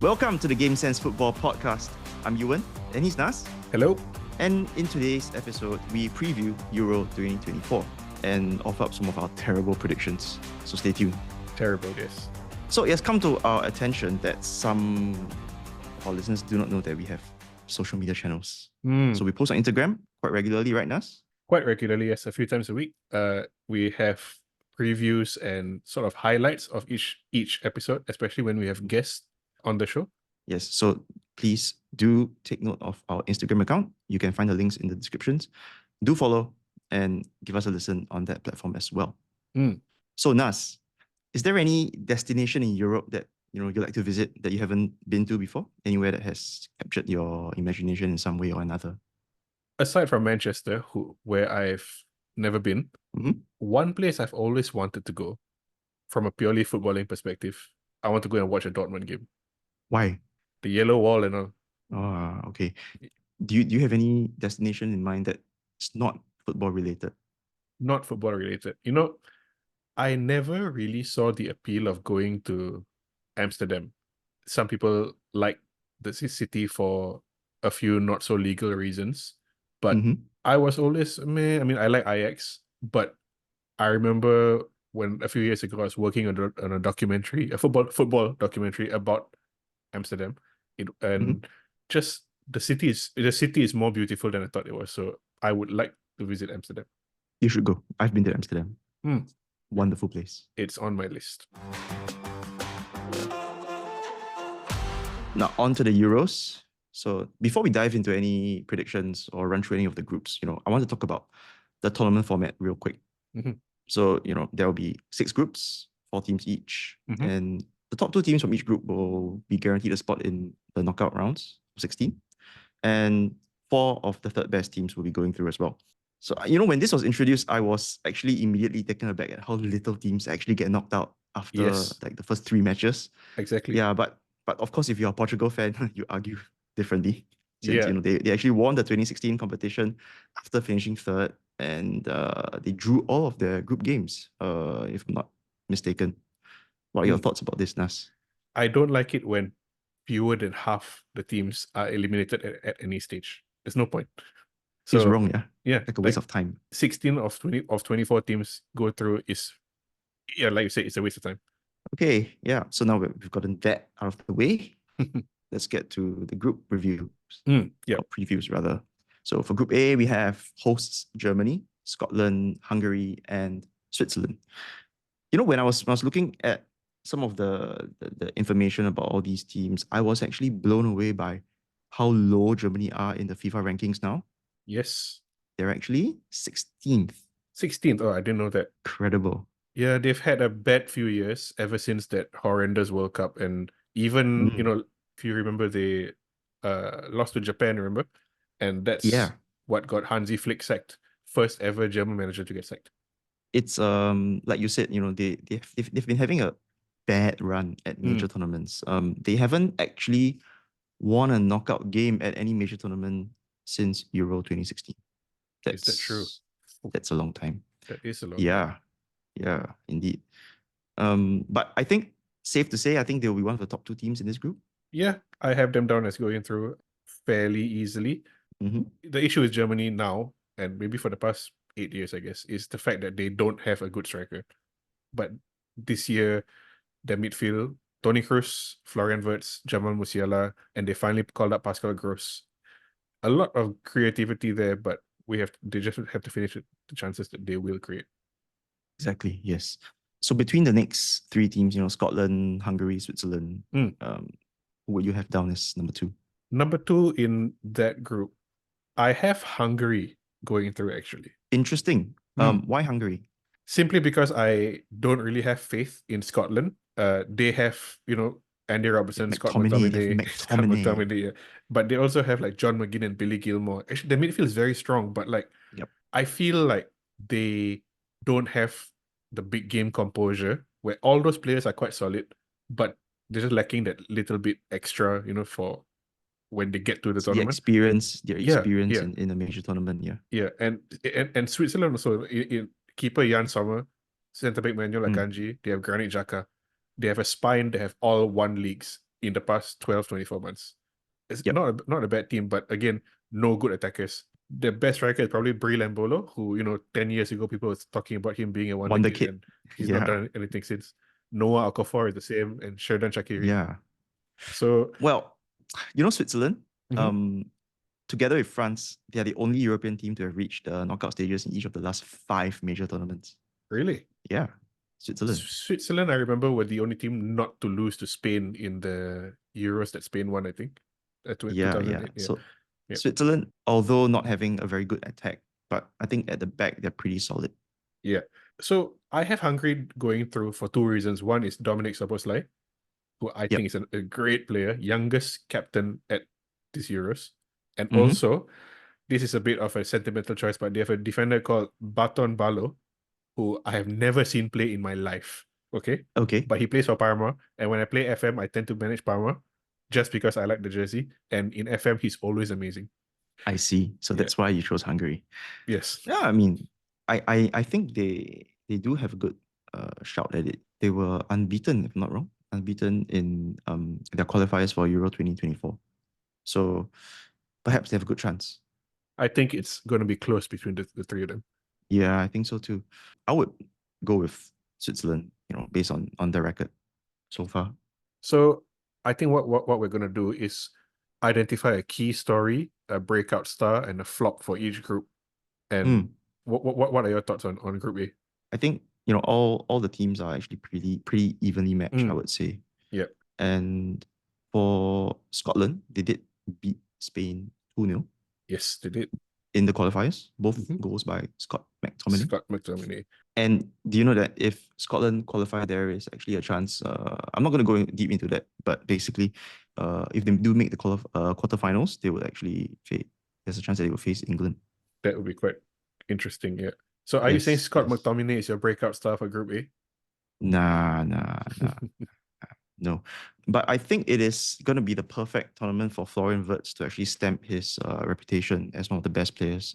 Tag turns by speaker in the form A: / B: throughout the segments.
A: Welcome to the Game Sense Football Podcast. I'm Ewan, and he's Nas.
B: Hello.
A: And in today's episode, we preview Euro 2024 and offer up some of our terrible predictions. So stay tuned.
B: Terrible, yes.
A: So it has come to our attention that some of our listeners do not know that we have social media channels. So we post on Instagram quite regularly, right, Nas?
B: Quite regularly, yes, a few times a week. We have previews and sort of highlights of each episode, especially when we have guests on the show.
A: Yes, so please do take note of our Instagram account. You can find the links in the descriptions. Do follow and give us a listen on that platform as well. So Nas, is there any destination in Europe that you'd like to visit that you haven't been to before? Anywhere that has captured your imagination in some way or another?
B: Aside from Manchester, where I've never been, one place I've always wanted to go, from a purely footballing perspective, I want to go and watch a Dortmund game.
A: Why?
B: The yellow wall and all.
A: Oh, okay. Do you have any destination in mind that's not football related?
B: Not football related. I never really saw the appeal of going to Amsterdam. Some people like the city for a few not so legal reasons, but I was always meh. I mean, I like Ajax, but I remember when a few years ago I was working on a documentary, a football documentary about Amsterdam, just the city is more beautiful than I thought it was. So I would like to visit Amsterdam.
A: You should go. I've been to Amsterdam. Wonderful place.
B: It's on my list.
A: Now on to the Euros. So before we dive into any predictions or run through any of the groups, I want to talk about the tournament format real quick. So, there will be 6 groups, 4 teams each, and the top 2 teams from each group will be guaranteed a spot in the knockout rounds, 16, and 4 of the third best teams will be going through as well. So, when this was introduced, I was actually immediately taken aback at how little teams actually get knocked out after the first 3 matches.
B: Exactly.
A: Yeah, but of course, if you're a Portugal fan, you argue differently. Since,
B: Yeah.
A: they actually won the 2016 competition after finishing third, and they drew all of their group games, if I'm not mistaken. What are your thoughts about this, Nas?
B: I don't like it when fewer than half the teams are eliminated at any stage. There's no point.
A: Seems wrong, yeah?
B: Yeah.
A: Like a waste of time.
B: 16 of 24 teams go through is, like you said, it's a waste of time.
A: Okay, yeah. So now we've gotten that out of the way. Let's get to the group reviews. Or previews, rather. So for Group A, we have hosts Germany, Scotland, Hungary, and Switzerland. When I was looking at some of the information about all these teams, I was actually blown away by how low Germany are in the FIFA rankings now.
B: Yes.
A: They're actually 16th.
B: 16th? Oh, I didn't know that.
A: Incredible.
B: Yeah, they've had a bad few years ever since that horrendous World Cup. And even, if you remember, they lost to Japan, remember? And that's what got Hansi Flick sacked. First ever German manager to get sacked.
A: It's like you said, they've been having a bad run at major tournaments. They haven't actually won a knockout game at any major tournament since Euro 2016.
B: Is that true?
A: That's a long time.
B: That is a long time.
A: Yeah, indeed. But I think safe to say, I think they'll be one of the top 2 teams in this group.
B: Yeah, I have them down as going through fairly easily. The issue with Germany now, and maybe for the past 8 years, I guess, is the fact that they don't have a good striker. But this year, their midfield, Toni Kroos, Florian Wirtz, Jamal Musiala, and they finally called up Pascal Gross. A lot of creativity there, but they just have to finish the chances that they will create.
A: Exactly, yes. So between the next 3 teams, Scotland, Hungary, Switzerland, who would you have down as number 2?
B: Number 2 in that group, I have Hungary going through, actually.
A: Interesting. Why Hungary?
B: Simply because I don't really have faith in Scotland. They have, Andy Robertson, Scott McTominay, but they also have like John McGinn and Billy Gilmore. Actually, the midfield is very strong, but I feel like they don't have the big game composure where all those players are quite solid, but they're just lacking that little bit extra, for when they get to the tournament.
A: Their experience in a major tournament,
B: Yeah, and Switzerland also, keeper Jan Sommer, centre back Manuel Akanji, they have Granit Xhaka, they have a spine, they have all won leagues. in the past 12, 24 months. It's
A: Yep.
B: not a bad team, but again, no good attackers. The best striker is probably Brie Lambolo, who, 10 years ago, people were talking about him being a
A: Wonder
B: kid,
A: kid.
B: and he's not
A: Yeah.
B: done anything since. Noah Okafor is the same, and Sheridan Shaqiri.
A: Yeah.
B: So,
A: Well, Switzerland,
B: mhm.
A: together with France, they are the only European team to have reached the knockout stages in each of the last 5 major tournaments.
B: Really?
A: Yeah, Switzerland.
B: Switzerland, I remember, were the only team not to lose to Spain in the Euros that Spain won, I think.
A: Yeah.
B: 2008. Yeah.
A: So
B: Yeah.
A: Switzerland, although not having a very good attack, but I think at the back they're pretty solid.
B: Yeah. So I have Hungary going through for 2 reasons. One is Dominic Szoboszlai, who I think is a great player, youngest captain at this Euros. And also, this is a bit of a sentimental choice, but they have a defender called Baton Balo, who I have never seen play in my life. Okay?
A: Okay.
B: But he plays for Parma. And when I play FM, I tend to manage Parma just because I like the jersey. And in FM, he's always amazing.
A: I see. So that's why you chose Hungary.
B: Yes.
A: Yeah, I mean, I think they do have a good shout at it. They were unbeaten, if I'm not wrong, unbeaten in their qualifiers for Euro 2024. So perhaps they have a good chance.
B: I think it's going to be close between the three of them.
A: Yeah, I think so too. I would go with Switzerland, based on the record so far.
B: So I think what we're going to do is identify a key story, a breakout star, and a flop for each group. And what are your thoughts on Group A?
A: I think all the teams are actually pretty evenly matched, I would say.
B: Yeah.
A: And for Scotland, they did beat Spain 2-0
B: Yes, they did.
A: in the qualifiers, both goals by Scott McTominay.
B: Scott McTominay.
A: And do you know that if Scotland qualify, there is actually a chance? I'm not going to go deep into that, but basically, if they do make the quarterfinals, they would actually there's a chance that they will face England.
B: That would be quite interesting. Yeah. So are you saying Scott McTominay is your breakout star for Group A?
A: Nah. No. But I think it is going to be the perfect tournament for Florian Wirtz to actually stamp his reputation as one of the best players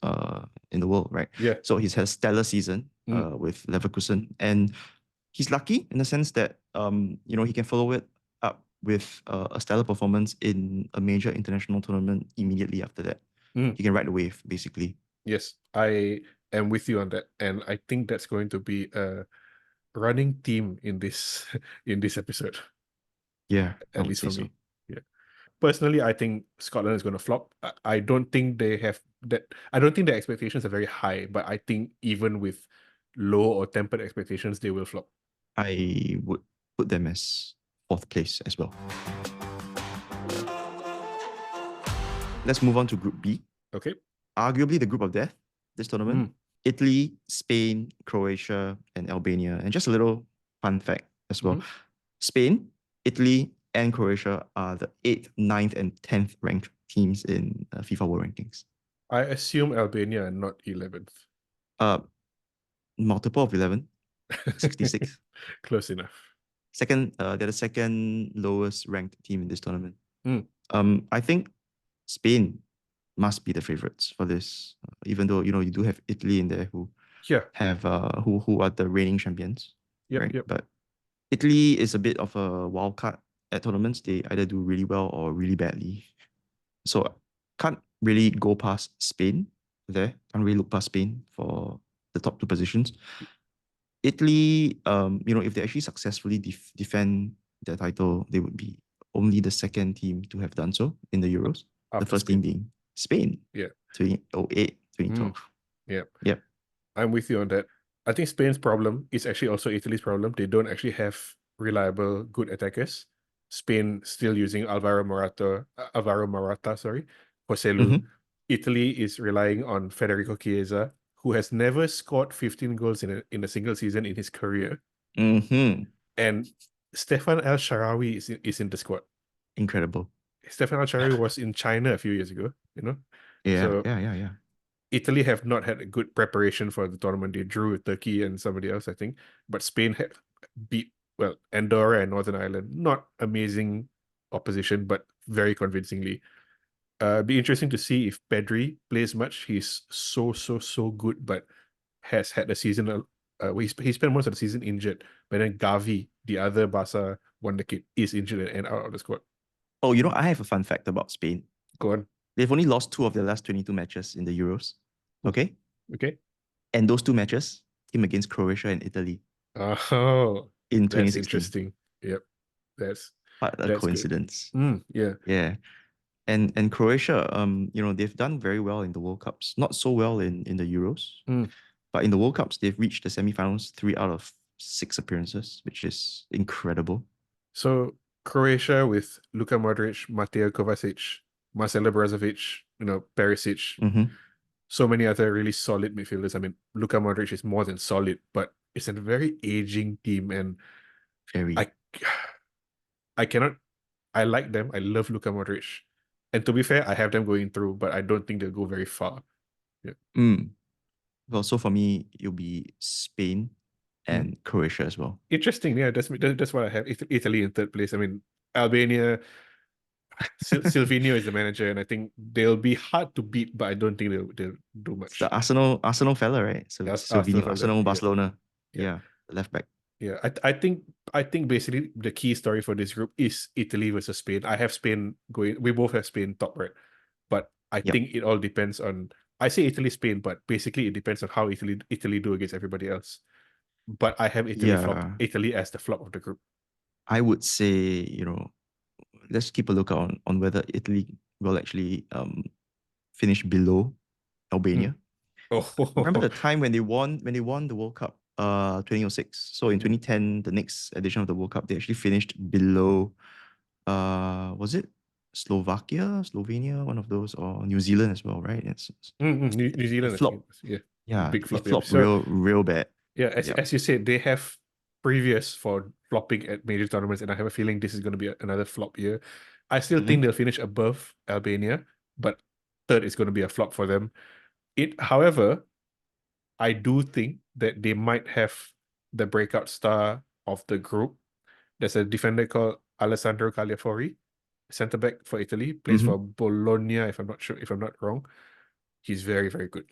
A: in the world, right?
B: Yeah.
A: So he's had a stellar season with Leverkusen, and he's lucky in the sense that he can follow it up with a stellar performance in a major international tournament immediately after that. He can ride the wave, basically.
B: Yes, I am with you on that, and I think that's going to be a running theme in this episode.
A: Yeah,
B: at least for me. Yeah. Personally, I think Scotland is going to flop. I don't think they have that. I don't think the expectations are very high, but I think even with low or tempered expectations, they will flop.
A: I would put them as 4th place as well. Let's move on to Group B.
B: Okay.
A: Arguably the group of death this tournament. Italy, Spain, Croatia, and Albania. And just a little fun fact as well. Spain, Italy, and Croatia are the 8th, 9th, and 10th ranked teams in FIFA World Rankings.
B: I assume Albania are not 11th.
A: Multiple of 11, 66.
B: Close enough.
A: They're the second lowest ranked team in this tournament. I think Spain must be the favorites for this, even though you do have Italy in there who have who are the reigning champions. Right? But Italy is a bit of a wild card at tournaments. They either do really well or really badly. So can't really go past Spain there. Can't really look past Spain for the top 2 positions. Italy, if they actually successfully defend their title, they would be only the 2nd team to have done so in the Euros. After the first team being Spain.
B: Yeah.
A: 2008, 2012.
B: Yeah. I'm with you on that. I think Spain's problem is actually also Italy's problem. They don't actually have reliable, good attackers. Spain still using Alvaro Morata, for Selu. Italy is relying on Federico Chiesa, who has never scored 15 goals in a single season in his career. And Stefan El Shaarawy is in the squad.
A: Incredible.
B: Stefan El Shaarawy was in China a few years ago,
A: Yeah.
B: Italy have not had a good preparation for the tournament. They drew with Turkey and somebody else, I think. But Spain had beat, Andorra and Northern Ireland. Not amazing opposition, but very convincingly. Be interesting to see if Pedri plays much. He's so good, but has had a season. He spent most of the season injured. But then Gavi, the other Barca wonder kid, is injured and out of the squad.
A: Oh, you know, I have a fun fact about Spain.
B: Go on.
A: They've only lost 2 of their last 22 matches in the Euros. Okay?
B: Okay.
A: And those 2 matches came against Croatia and Italy
B: Oh,
A: in
B: that's
A: 2016.
B: interesting. Yep. That's
A: What a
B: that's good.
A: coincidence.
B: Yeah.
A: Yeah. And Croatia, you know, they've done very well in the World Cups. Not so well in the Euros. But in the World Cups, they've reached the semi-finals 3 out of 6 appearances, which is incredible.
B: So Croatia with Luka Modric, Mateo Kovacic, Marcelo Brozovic, Perisic, so many other really solid midfielders. I mean, Luka Modric is more than solid, but it's a very aging team, and
A: Very.
B: I cannot. I like them. I love Luka Modric, and to be fair, I have them going through, but I don't think they'll go very far.
A: Well, so for me, it'll be Spain and Croatia as well.
B: Interesting. Yeah, that's what I have. Italy in third place. I mean, Albania. Silvino is the manager, and I think they'll be hard to beat, but I don't think they'll do much.
A: It's the Arsenal fella, right? So Silvino, Arsenal, Barcelona. Yeah, the left back.
B: Yeah, I think basically the key story for this group is Italy versus Spain. I have Spain going. We both have Spain top, right? But I think it all depends on. I say Italy, Spain, but basically it depends on how Italy do against everybody else. But I have Italy as the flop of the group.
A: I would say, you know, let's keep a lookout on whether Italy will actually finish below Albania. Remember the time when they won the World Cup 2006. So in 2010, the next edition of the World Cup, they actually finished below was it Slovakia, Slovenia, one of those, or New Zealand as well, right?
B: New Zealand,
A: flop.
B: Yeah, big flop.
A: It flopped real bad.
B: Yeah, as you said, they have previous for flopping at major tournaments, and I have a feeling this is going to be another flop year. I still think they'll finish above Albania, but third is going to be a flop for them. However, I do think that they might have the breakout star of the group. There's a defender called Alessandro Cagliafori, centre back for Italy, plays for Bologna, if I'm not wrong. He's very, very good,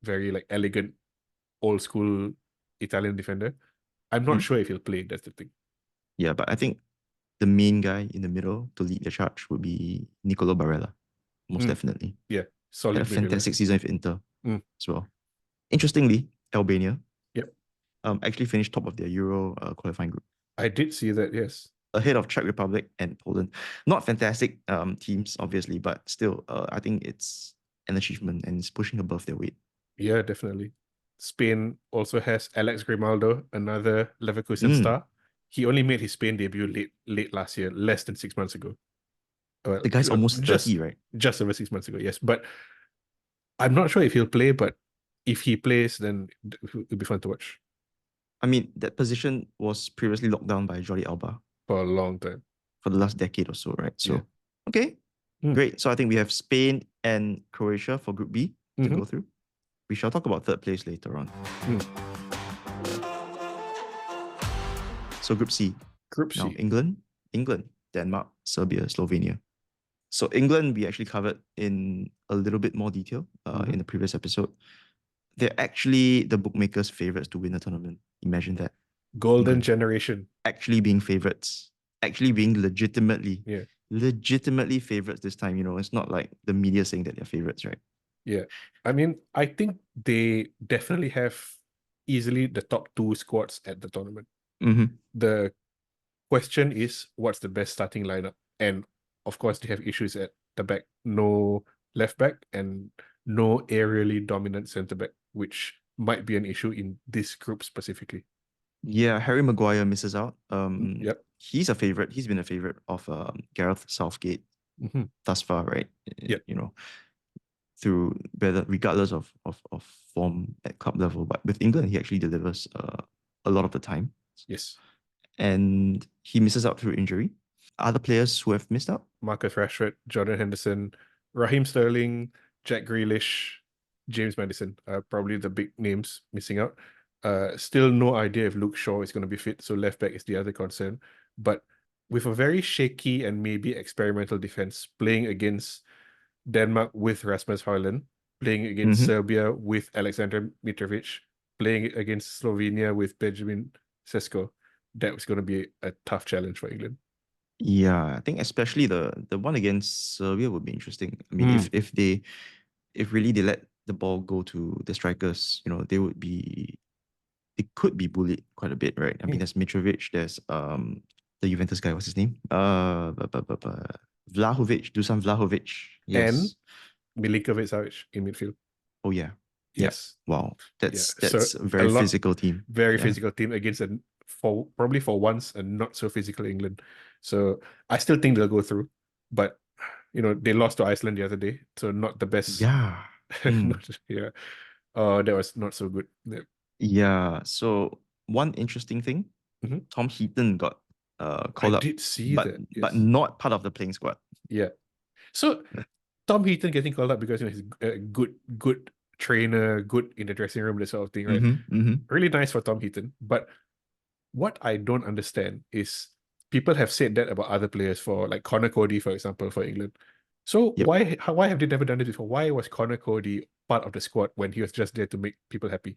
B: very elegant, old school Italian defender. I'm not sure if he'll play. That's the thing.
A: Yeah, but I think the main guy in the middle to lead the charge would be Nicolo Barella, most definitely.
B: Yeah, solid.
A: Had a fantastic season with Inter as well. Interestingly, Albania actually finished top of their Euro qualifying group.
B: I did see that, yes.
A: Ahead of Czech Republic and Poland. Not fantastic teams, obviously, but still, I think it's an achievement and it's pushing above their weight.
B: Yeah, definitely. Spain also has Alex Grimaldo, another Leverkusen star. He only made his Spain debut late last year, less than 6 months ago.
A: The guy's almost 30, right?
B: Just over 6 months ago, yes. But I'm not sure if he'll play, but if he plays, then it'll be fun to watch.
A: I mean, that position was previously locked down by Jordi Alba.
B: For a long time.
A: For the last decade or so, right? So, okay, great. So I think we have Spain and Croatia for Group B to go through. We shall talk about third place later on. So Group C. Now, England, Denmark, Serbia, Slovenia. So England, we actually covered in a little bit more detail in the previous episode. They're actually the bookmakers' favorites to win the tournament. Imagine that.
B: Golden generation.
A: Actually being favorites. Actually being legitimately favorites this time. You know, it's not like the media saying that they're favorites, right?
B: Yeah. I mean, I think they definitely have easily the top 2 squads at the tournament. The question is, what's the best starting lineup? And of course, they have issues at the back. No left back and no aerially dominant centre back, which might be an issue in this group specifically.
A: Yeah, Harry Maguire misses out. He's a favorite. He's been a favorite of Gareth Southgate thus far, right?
B: Yeah.
A: You know, through regardless of form at club level, but with England, he actually delivers a lot of the time.
B: Yes.
A: And he misses out through injury. Other players who have missed out?
B: Marcus Rashford, Jordan Henderson, Raheem Sterling, Jack Grealish, James Maddison are probably the big names missing out. Still no idea if Luke Shaw is going to be fit, so left back is the other concern. But with a very shaky and maybe experimental defense, playing against Denmark with Rasmus Højlund, playing against Serbia with Alexander Mitrovic, playing against Slovenia with Benjamin Sesko, that was going to be a tough challenge for England.
A: Yeah, I think especially the one against Serbia would be interesting. I mean,
B: Mm.
A: if really they let the ball go to the strikers, they could be bullied quite a bit, right? I mean,
B: Mm.
A: there's Mitrovic, there's the Juventus guy, what's his name? Vlahovic, Dusan Vlahovic.
B: And
A: Yes.
B: Milinkovic-Savic in midfield.
A: Oh yeah. Yeah.
B: Yes.
A: Wow.
B: Yeah. So
A: That's a
B: a
A: very
B: lot,
A: physical team.
B: very
A: Yeah.
B: physical team against probably for once a not so physical England. So I still think they'll go through, but they lost to Iceland the other day, so not the best.
A: Yeah. Mm.
B: Yeah. That was not so good. Yeah.
A: Yeah. So one interesting thing,
B: Mhm.
A: Tom Heaton got
B: I
A: called up,
B: did see
A: but
B: that.
A: but
B: Yes.
A: not part of the playing squad.
B: Yeah. So Tom Heaton getting called up because he's a good trainer, good in the dressing room, that sort of thing, right?
A: Mm-hmm.
B: Really nice for Tom Heaton. But what I don't understand is people have said that about other players, for like Connor Cody, for example, for England. So
A: Yep.
B: why have they never done it before? Why was Connor Cody part of the squad when he was just there to make people happy?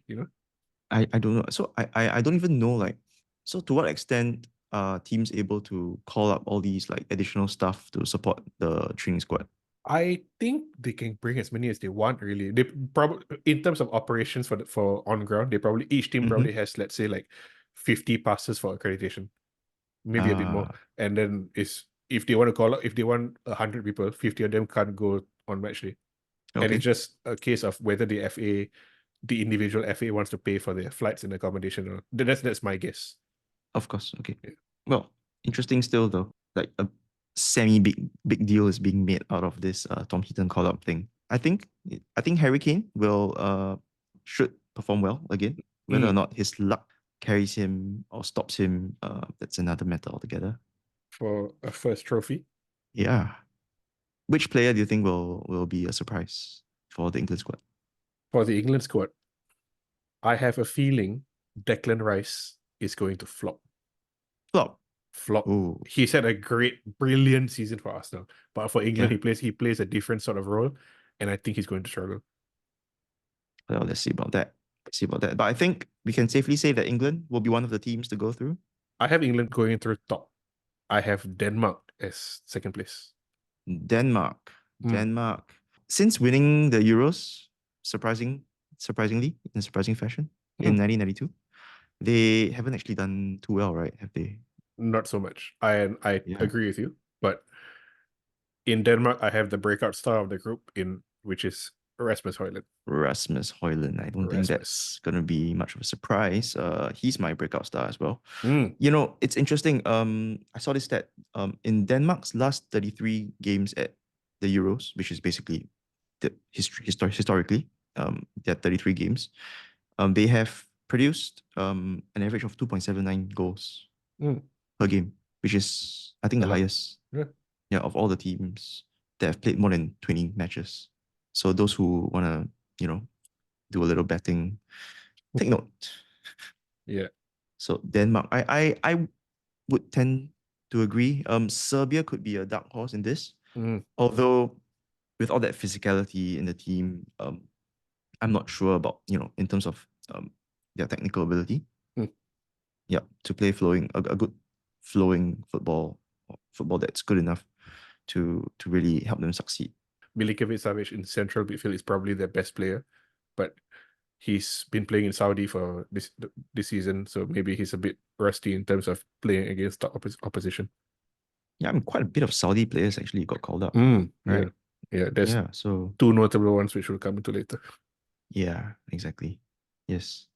A: I don't know. So I don't even know, like, so to what extent are teams able to call up all these like additional stuff to support the training squad?
B: I think they can bring as many as they want. Really, they probably, in terms of operations for on ground, they probably, each team
A: Mm-hmm.
B: probably has, let's say, like 50 passes for accreditation, maybe a bit more.
A: Uh,
B: And then if they want to call up, if they want 100 people, 50 of them can't go on match day. And it's
A: okay.
B: just a case of whether the individual FA wants to pay for their flights and accommodation. Or that's my guess.
A: Of course. Okay.
B: Yeah.
A: Well, interesting still though. Like a big deal is being made out of this Tom Heaton call up thing. I think Harry Kane will should perform well again. Whether or
B: Mm.
A: not his luck carries him or stops him, that's another matter altogether.
B: For a first trophy.
A: Yeah. Which player do you think will be a surprise for the England squad?
B: For the England squad, I have a feeling Declan Rice is going to flop.
A: Flop.
B: Flop.
A: Oh,
B: He's had a brilliant season for Arsenal, but for England,
A: yeah.
B: he plays a different sort of role, and I think he's going to struggle.
A: Well, let's see about that. But I think we can safely say that England will be one of the teams to go through.
B: I have England going through top. I have Denmark as second place.
A: Denmark.
B: Mm.
A: Denmark. Since winning the Euros, surprisingly, in surprising fashion, in
B: Mm.
A: 1992, they haven't actually done too well, right? Have they?
B: Not so much. I
A: Yeah.
B: agree with you, but in Denmark, I have the breakout star of the group, which is Rasmus Højlund.
A: Rasmus Højlund. I don't think
B: Rasmus.
A: that's gonna be much of a surprise. He's my breakout star as well.
B: Mm.
A: It's interesting. I saw this stat. In Denmark's last 33 games at the Euros, which is basically the historically, their 33 games, they have produced an average of 2.79 goals
B: Mm.
A: per game, which is I think
B: A
A: the
B: lot.
A: highest,
B: Yeah.
A: yeah, of all the teams that have played more than 20 matches. So those who wanna, do a little betting, take note.
B: Yeah.
A: So Denmark, I would tend to agree. Serbia could be a dark horse in this,
B: Mm.
A: although with all that physicality in the team, I'm not sure about, in terms of their technical ability.
B: Mm.
A: Yeah, to play a good flowing football that's good enough to really help them succeed.
B: Milinkovic-Savic in central midfield is probably their best player, but he's been playing in Saudi for this season, so maybe he's a bit rusty in terms of playing against the opposition.
A: Yeah, I mean, quite a bit of Saudi players actually got called up,
B: Yeah.
A: right?
B: Yeah, there's
A: Yeah, so
B: two notable ones which we'll come into later.
A: yeah, exactly. Yes.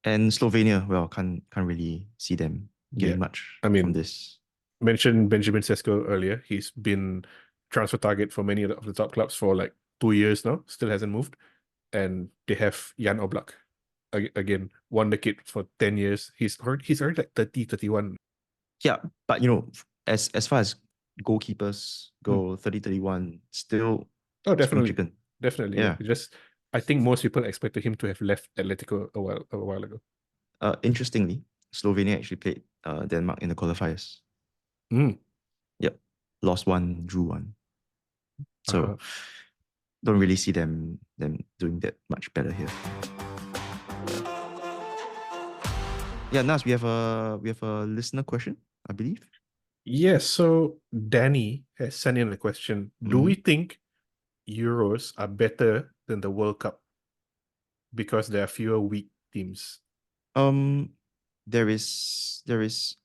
A: And Slovenia, well, can't really see them
B: Yeah.
A: getting much
B: I
A: from
B: mean,
A: this.
B: mentioned Benjamin Sesko earlier. He's been transfer target for many of the top clubs for like 2 years now, still hasn't moved. And they have Jan Oblak. Again, wonder kid for 10 years. He's already like 30, 31.
A: Yeah, but as far as goalkeepers
B: Mm.
A: go, 30-31, still
B: Oh,
A: spring
B: definitely.
A: chicken.
B: Definitely, yeah.
A: Yeah.
B: I think most people expected him to have left Atletico a while ago.
A: Interestingly, Slovenia actually played Denmark in the qualifiers.
B: Mm.
A: Yep. Lost one, drew one.
B: Uh-huh.
A: So don't really see them doing that much better here. Yeah, Nas, we have a listener question, I believe.
B: Yes, so Danny has sent in a question. Do we think Euros are better than the World Cup because there are fewer weak teams?
A: Um, there is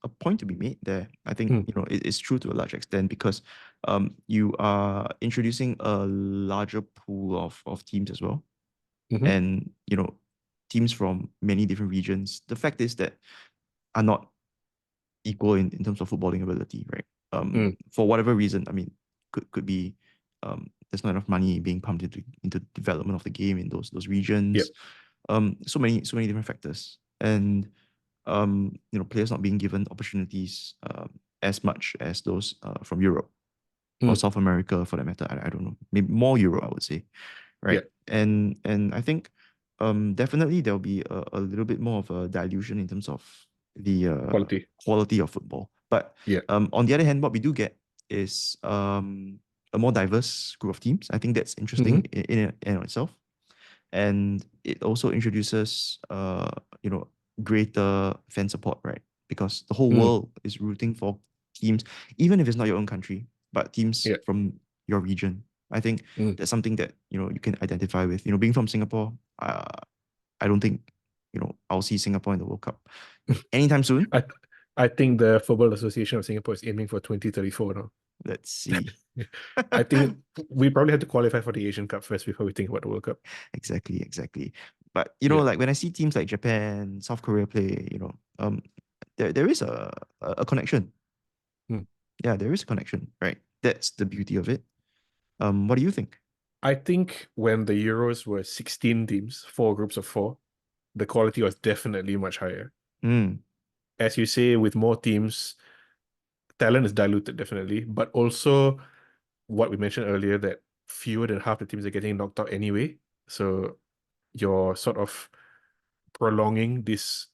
A: a point to be made there. I think
B: Hmm.
A: it's true to a large extent because you are introducing a larger pool of teams as well,
B: Mhm.
A: and teams from many different regions. The fact is that are not equal in terms of footballing ability, right?
B: Mm.
A: For whatever reason, I mean, could be there's not enough money being pumped into development of the game in those
B: Yep.
A: regions. So many different factors, and players not being given opportunities as much as those from Europe or
B: Mm.
A: South America for that matter. I don't know, maybe more Europe, I would say, right?
B: Yep.
A: And I think definitely there'll be a little bit more of a dilution in terms of the
B: Quality.
A: quality of football. But
B: Yeah.
A: on the other hand, what we do get is a more diverse group of teams. I think that's interesting
B: Mhm.
A: in itself, and it also introduces greater fan support, right? Because the whole
B: Mm.
A: world is rooting for teams, even if it's not your own country, but teams
B: Yeah.
A: from your region. I think
B: Mm.
A: that's something that you can identify with. Being from Singapore, I don't think I'll see Singapore in the World Cup anytime soon.
B: I I think the Football Association of Singapore is aiming for 2034 now.
A: Let's see.
B: I think we probably have to qualify for the Asian Cup first before we think about the World Cup.
A: Exactly. But
B: Yeah.
A: like when I see teams like Japan, South Korea play, there is a connection.
B: Mm.
A: Yeah, there is a connection, right? That's the beauty of it. What do you think?
B: I think when the Euros were 16 teams, four groups of four, the quality was definitely much higher.
A: Mm,
B: As you say, with more teams, talent is diluted definitely, but also what we mentioned earlier that fewer than half the teams are getting knocked out anyway. So you're sort of prolonging this.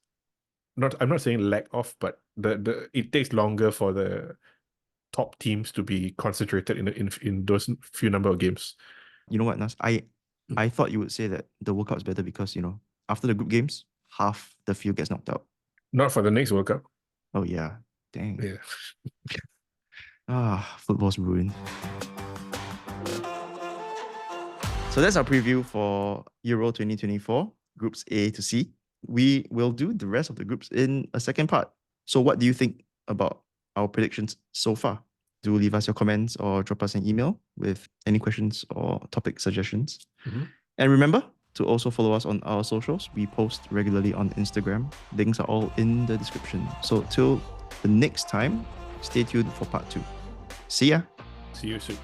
B: I'm not saying lack of, but the it takes longer for the top teams to be concentrated in those few number of games.
A: you know what, Nas? I thought you would say that the World Cup is better because, after the group games, half the field gets knocked out.
B: Not for the next World Cup.
A: Oh yeah. Dang.
B: Yeah.
A: Football's ruined. So that's our preview for Euro 2024, groups A to C. We will do the rest of the groups in a second part. So what do you think about our predictions so far? Do leave us your comments or drop us an email with any questions or topic suggestions.
B: Mhm.
A: And remember to also follow us on our socials. We post regularly on Instagram. Links are all in the description. So till the next time, stay tuned for part 2. See ya.
B: See you soon.